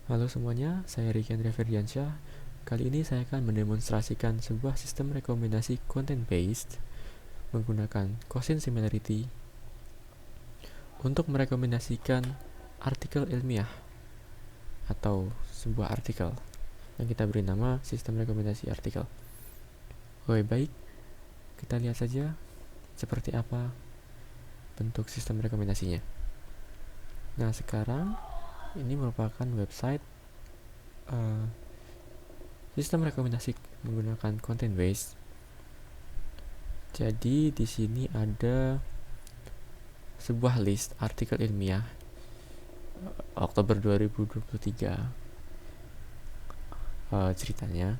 Halo semuanya, saya Ricky Andrea Ferdiansyah. Kali ini saya akan mendemonstrasikan sebuah sistem rekomendasi content-based menggunakan Quotient Similarity untuk merekomendasikan artikel ilmiah atau sebuah artikel yang kita beri nama sistem rekomendasi artikel. Oke, baik, kita lihat saja seperti apa bentuk sistem rekomendasinya. Nah, sekarang ini merupakan website sistem rekomendasi menggunakan content based. Jadi di sini ada sebuah list artikel ilmiah Oktober 2023. Ceritanya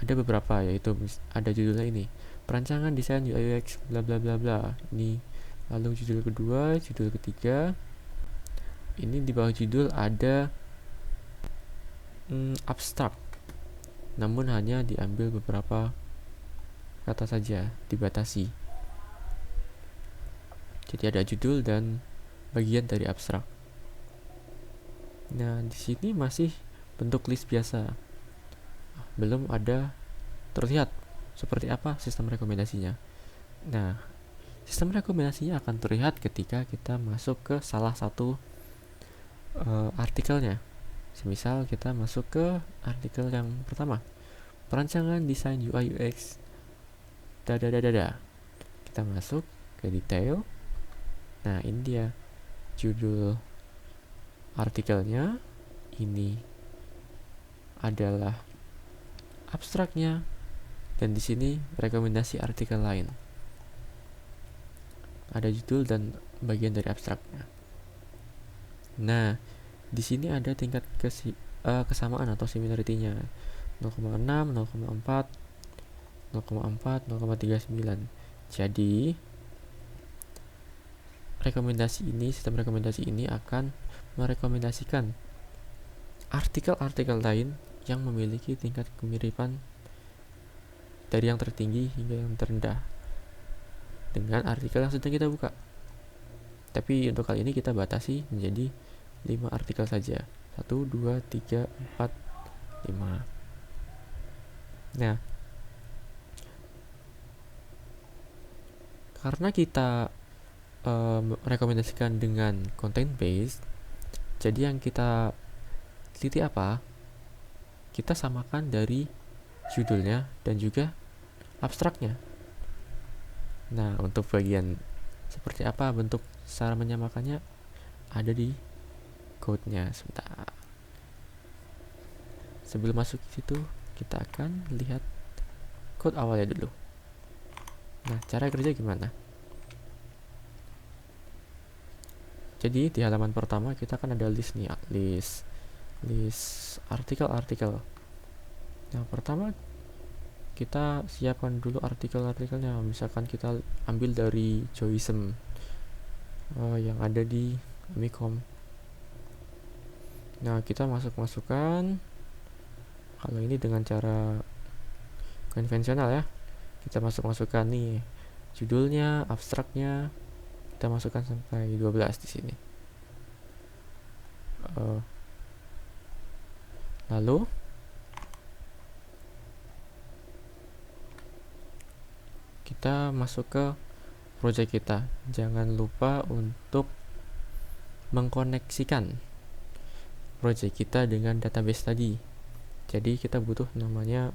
ada beberapa, yaitu ada judulnya ini, perancangan desain UI UX bla bla bla bla. Ini lalu judul kedua, judul ketiga. Ini di bawah judul ada abstrak, namun hanya diambil beberapa kata saja, dibatasi. Jadi ada judul dan bagian dari abstrak. Nah, di sini masih bentuk list biasa. Belum ada terlihat seperti apa sistem rekomendasinya. Nah, sistem rekomendasinya akan terlihat ketika kita masuk ke salah satu artikelnya. Semisal kita masuk ke artikel yang pertama, perancangan desain UI UX dadadadada. Kita masuk ke detail. Nah, ini dia judul artikelnya. Ini adalah abstraknya, dan di sini rekomendasi artikel lain. Ada judul dan bagian dari abstraknya. Nah, di sini ada tingkat kesamaan atau similarity-nya 0,6, 0,4, 0,4, 0,39. Jadi sistem rekomendasi ini akan merekomendasikan artikel-artikel lain yang memiliki tingkat kemiripan dari yang tertinggi hingga yang terendah dengan artikel yang sedang kita buka. Tapi untuk kali ini kita batasi menjadi 5 artikel saja. 1, 2, 3, 4, 5. Nah, karena kita rekomendasikan dengan content based, jadi yang kita teliti apa? Kita samakan dari judulnya dan juga abstraknya. Nah, untuk bagian seperti apa bentuk cara menyamakannya ada di code-nya. Sebentar. Sebelum masuk ke situ, kita akan lihat code awalnya dulu. Nah, cara kerja gimana? Jadi di halaman pertama kita kan ada list nih, list artikel-artikel. Yang pertama kita siapkan dulu artikel-artikelnya. Misalkan kita ambil dari Joism yang ada di Amicom. Nah, kita masukkan. Kalau ini dengan cara konvensional ya, kita masukkan nih judulnya, abstraknya, kita masukkan sampai 12 di sini. Lalu kita masuk ke project kita. Jangan lupa untuk mengkoneksikan project kita dengan database tadi. Jadi kita butuh namanya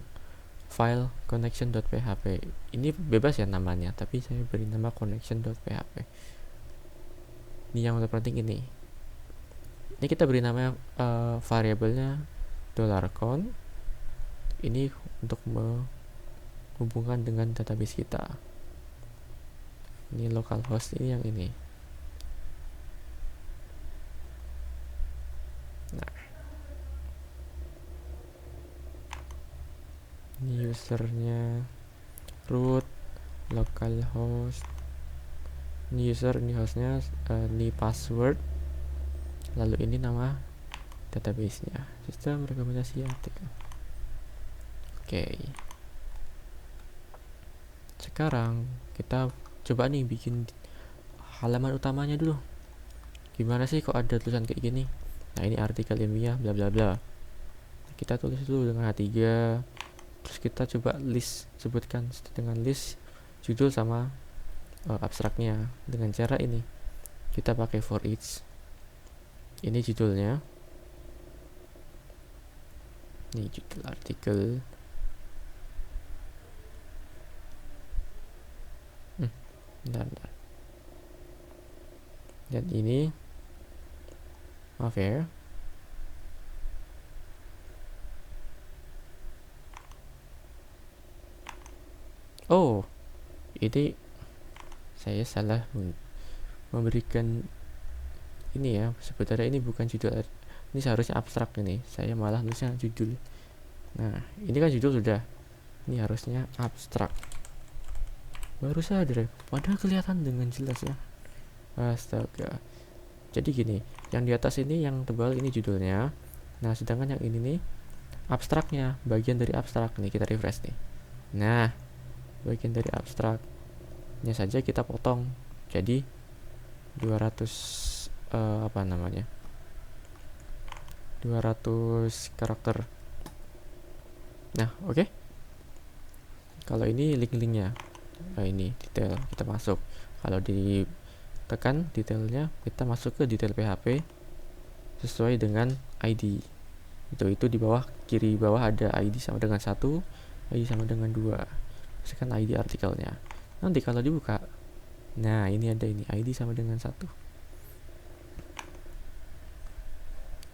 file connection.php. Ini bebas ya namanya, tapi saya beri nama connection.php. Ini yang terpenting ini. Ini kita beri nama variabelnya $count. Ini untuk menghubungkan dengan database kita. Ini localhost, ini yang ini. Nah, ini usernya root, localhost, ini user, ini hostnya, ini password, lalu ini nama database-nya, sistem rekomendasi artikel. Oke. Sekarang kita coba nih bikin halaman utamanya dulu. Gimana sih kok ada tulisan kayak gini? Nah, ini artikel ilmiah bla bla bla. Kita tulis dulu dengan H3. Terus kita coba list, sebutkan dengan list judul sama abstraknya dengan cara ini. Kita pakai for each. Ini judulnya. Ini judul artikel. Bentar. Dan ini, maaf ya. Oh, ini saya salah memberikan ini ya. Sebenarnya ini bukan judul, ini seharusnya abstrak ini. Saya malah nulisnya judul. Nah, ini kan judul sudah. Ini harusnya abstrak. Baru sadar, padahal kelihatan dengan jelas ya. Astaga. Jadi gini, yang di atas ini yang tebal ini judulnya. Nah, sedangkan yang ini nih abstraknya, bagian dari abstrak nih, kita refresh nih. Nah, bagian dari abstraknya saja kita potong jadi 200 apa namanya, 200 karakter. Nah, oke. Kalau ini link-linknya, ini detail, kita masuk. Kalau ditekan detailnya, kita masuk ke detail PHP sesuai dengan ID. Itu di bawah, kiri bawah ada ID sama dengan 1, ID sama dengan 2. Kan ID artikelnya. Nanti kalau dibuka, nah ini ada ini ID sama dengan 1.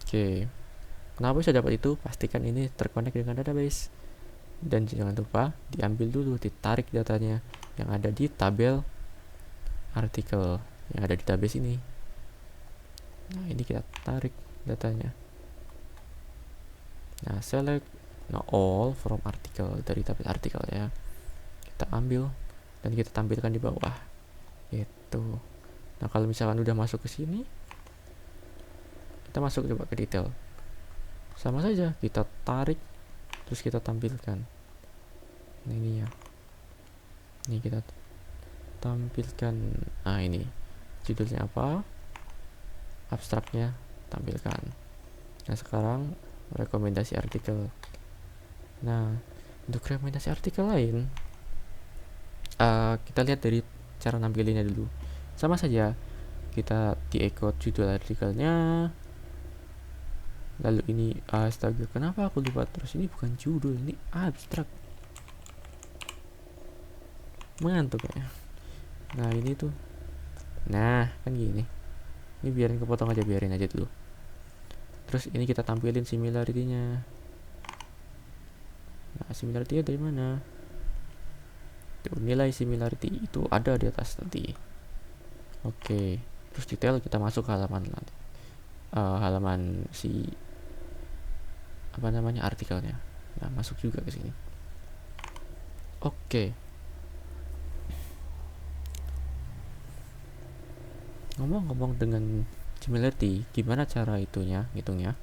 Oke. Kenapa bisa dapat itu? Pastikan ini terkonek dengan database. Dan jangan lupa diambil dulu, ditarik datanya yang ada di tabel artikel yang ada di database ini. Nah, ini kita tarik datanya. Nah, select all from article, dari tabel artikel ya. Kita ambil dan kita tampilkan di bawah itu. Nah, kalau misalkan udah masuk ke sini, kita masuk coba ke detail, sama saja kita tarik terus kita tampilkan. Nah, ini ya, ini kita tampilkan. Nah, ini judulnya apa, abstraknya tampilkan. Nah, sekarang rekomendasi artikel. Nah, untuk rekomendasi artikel lain, kita lihat dari cara nampilinnya dulu. Sama saja, kita di-encode judul artikelnya. Lalu ini, astaga, kenapa aku lupa terus? Ini bukan judul, ini abstrak. Mengantuk ya. Nah, ini tuh. Nah, kan gini. Ini biarin kepotong aja, biarin aja dulu. Terus ini kita tampilin similarity-nya. Nah, similarity-nya dari mana? Tuh, nilai similarity itu ada di atas nanti. Oke. Terus detail kita masuk ke halaman nanti. Halaman si apa namanya artikelnya. Nah, masuk juga ke sini. Oke. Ngomong-ngomong dengan similarity, gimana cara itunya, hitungnya?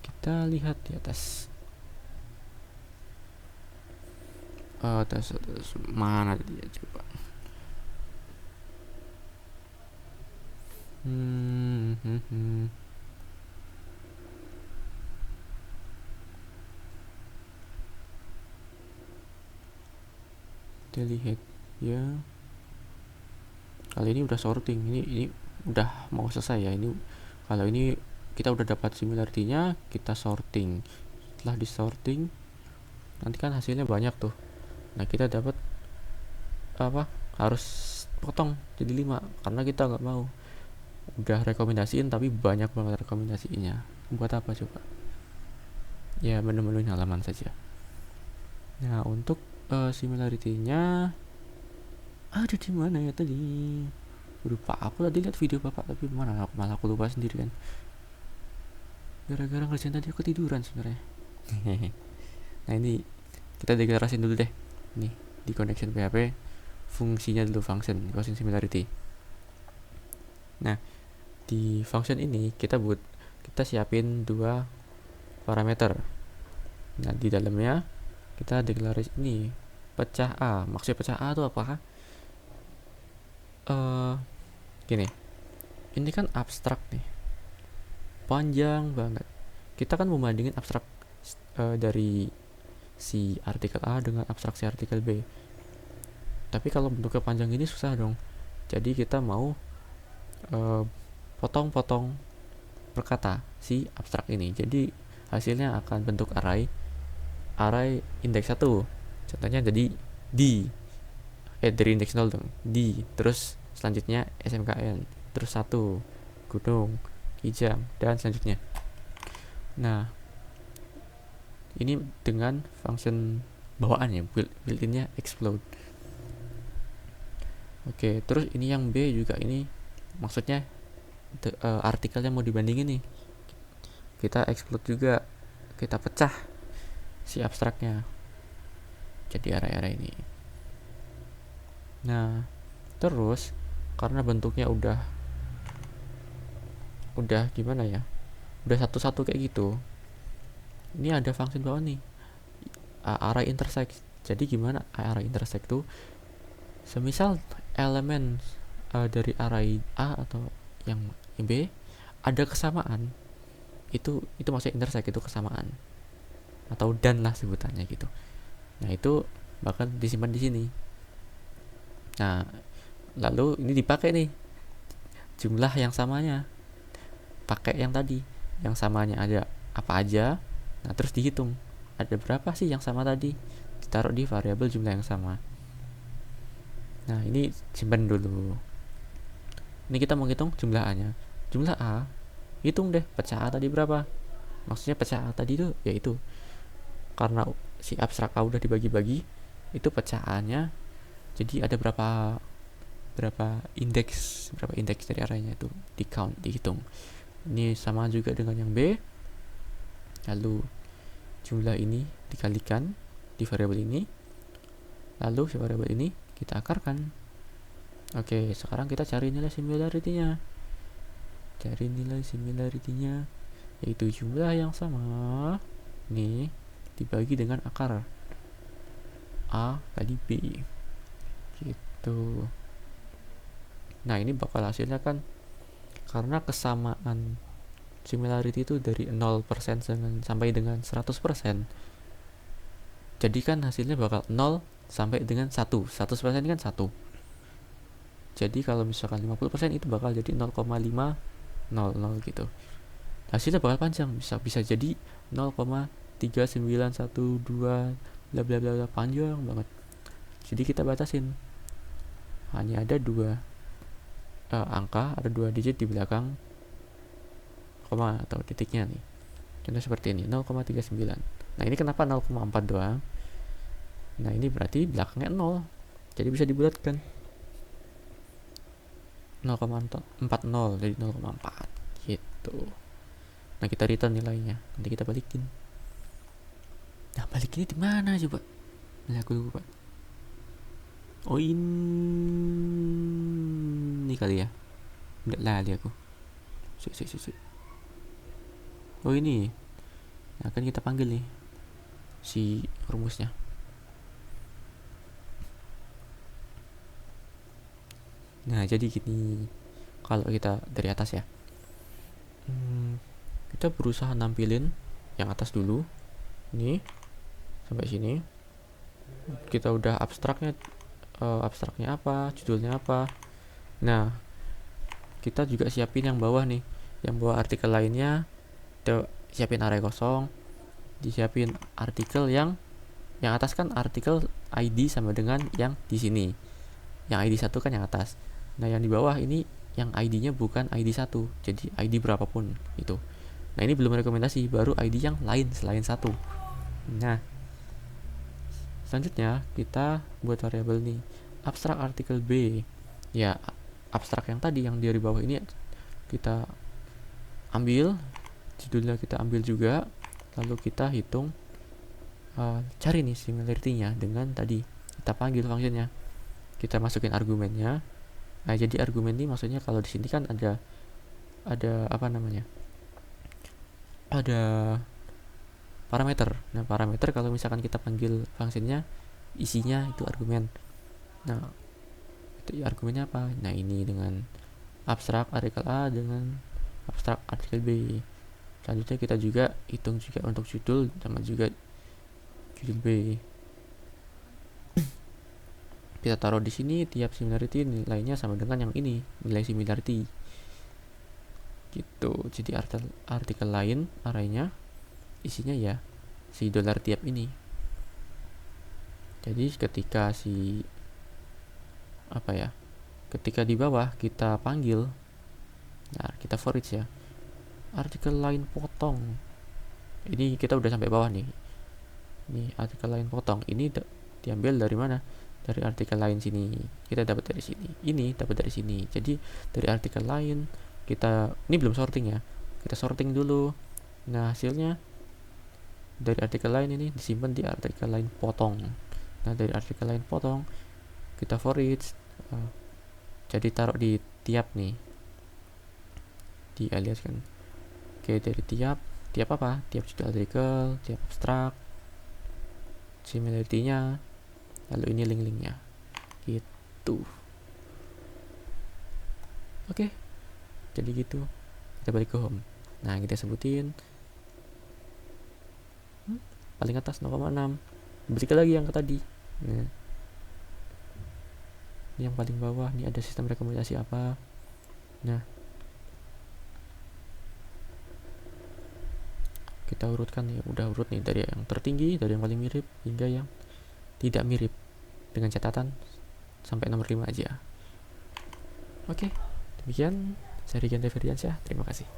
Kita lihat di atas. Atas mana dia coba? Kita lihat ya. Kali ini udah sorting, ini udah mau selesai ya. Ini kalau ini kita udah dapat similarity-nya, kita sorting. Setelah disorting, nanti kan hasilnya banyak tuh. Nah, kita dapat apa? Harus potong jadi 5 karena kita nggak mau. Udah rekomendasiin tapi banyak banget rekomendasinya. Buat apa coba? Ya, menu-menunya halaman saja. Nah, untuk similarity-nya ada di mana ya tadi? Lupa, aku tadi lihat video bapak tapi mana malah aku lupa sendiri kan. Gara-gara ngerjain tadi aku tiduran sebenarnya. Nah, ini kita deklarasiin dulu deh. Nih, di connection PHP fungsinya dulu, function causing similarity. Nah, di function ini kita siapin 2 parameter. Nah, di dalamnya kita deklarasi ini pecah A. Maksudnya pecah A itu apa? Gini, ini kan abstrak nih. panjang banget. Kita kan membandingin abstrak dari si artikel A dengan abstraksi artikel B. Tapi kalau bentuknya panjang ini susah dong. Jadi kita mau potong-potong perkata si abstrak ini. Jadi hasilnya akan bentuk array indeks 1. Contohnya jadi di dari indeks 0 dong. Di, terus selanjutnya SMKN, terus 1 gunung, kijang, dan selanjutnya. Nah, ini dengan function bawaannya, built-innya explode. Oke, terus ini yang B juga ini maksudnya artikelnya mau dibandingin nih. Kita explode juga, kita pecah si abstraknya jadi array-array ini. Nah, terus karena bentuknya udah gimana ya, udah satu-satu kayak gitu, ini ada function bawah nih, array intersect. Jadi gimana array intersect tuh, semisal elemen dari array A atau yang B ada kesamaan, itu maksudnya intersect, itu kesamaan atau dan lah sebutannya gitu. Nah, itu bakal disimpan di sini. Nah, lalu ini dipakai nih jumlah yang samanya, pakai yang tadi yang samanya ada apa aja. Nah, terus dihitung ada berapa sih yang sama tadi, ditaruh di variabel jumlah yang sama. Nah, ini simpan dulu. Ini kita mau hitung jumlah A nya. Jumlah A, hitung deh pecah A tadi berapa. Maksudnya pecah A tadi itu yaitu karena si abstrak A udah dibagi-bagi, itu pecah A nya jadi ada berapa indeks dari arraynya itu di count, dihitung. Ini sama juga dengan yang B. Lalu jumlah ini dikalikan di variabel ini, lalu si variabel ini kita akarkan. Oke, sekarang kita cari nilai similarity-nya. Yaitu jumlah yang sama nih dibagi dengan akar A kali B gitu. Nah, ini bakal hasilnya kan karena kesamaan similarity itu dari 0% sampai dengan 100%. Jadi kan hasilnya bakal 0 sampai dengan 1. 100% kan 1. Jadi kalau misalkan 50% itu bakal jadi 0,500 gitu. Hasilnya bakal panjang, bisa jadi 0,3912 bla bla bla, panjang banget. Jadi kita batasin hanya ada 2 angka, ada 2 digit di belakang koma atau titiknya nih. Contoh seperti ini, 0,39. Nah, ini kenapa 0,4 doang? Nah, ini berarti belakangnya 0. Jadi bisa dibulatkan. 0,40 jadi 0,4 gitu. Nah, kita return nilainya. Nanti kita balikin. Nah, balikinnya di mana coba? Nah, aku lupa. Oh, ini kali ya. Enggak lali aku. Oh, ini. Nah, akan kita panggil nih si rumusnya. Nah, jadi gini, kalau kita dari atas ya, kita berusaha nampilin yang atas dulu, ini sampai sini. Kita udah abstraknya apa, judulnya apa. Nah, kita juga siapin yang bawah nih, yang bawah artikel lainnya, kita siapin array kosong, disiapin artikel yang atas kan artikel ID sama dengan yang di sini. Yang ID 1 kan yang atas. Nah, yang di bawah ini yang ID-nya bukan ID 1, jadi ID berapapun itu. Nah, ini belum rekomendasi, baru ID yang lain selain 1. Nah, selanjutnya kita buat variabel nih, abstrak artikel B. Ya, abstrak yang tadi yang dari bawah ini kita ambil, judulnya kita ambil juga, lalu kita hitung, cari nih similarity-nya dengan tadi. Kita panggil fungsinya, kita masukin argumennya. Nah, jadi argumen ini maksudnya kalau di sini kan ada apa namanya? Ada parameter. Nah, parameter kalau misalkan kita panggil fungsinya, isinya itu argumen. Nah, itu argumennya apa? Nah, ini dengan abstrak artikel A dengan abstrak artikel B. Selanjutnya kita juga hitung juga untuk judul sama juga judul B. Kita taruh di sini tiap similarity nilainya sama dengan yang ini, nilai similarity. Gitu. Jadi artikel lain arraynya isinya ya si dolar tiap ini. Jadi ketika ketika di bawah kita panggil, nah kita for each ya, artikel lain potong. Ini kita udah sampai bawah nih. Ini artikel lain potong. Ini diambil dari mana? Dari artikel lain sini. Kita dapat dari sini. Ini dapat dari sini. Jadi dari artikel lain kita, ini belum sorting ya. Kita sorting dulu. Nah, hasilnya dari artikel lain ini disimpan di artikel lain potong. Nah, dari artikel lain potong kita for each. Jadi taruh di tiap nih. Di alias kan. Oke, dari tiap apa? Tiap judul artikel, tiap abstrak, similarity-nya, lalu ini link-linknya. Gitu. Oke. Jadi gitu. Kita balik ke home. Nah, kita sebutin paling atas 0,6. Balik lagi yang ke tadi. Nah, ini yang paling bawah, ini ada sistem rekomendasi apa. Nah, kita urutkan ya, udah urut nih dari yang tertinggi, dari yang paling mirip hingga yang tidak mirip, dengan catatan sampai nomor 5 aja. Oke, demikian saya Rigen Deveriansyah, terima kasih.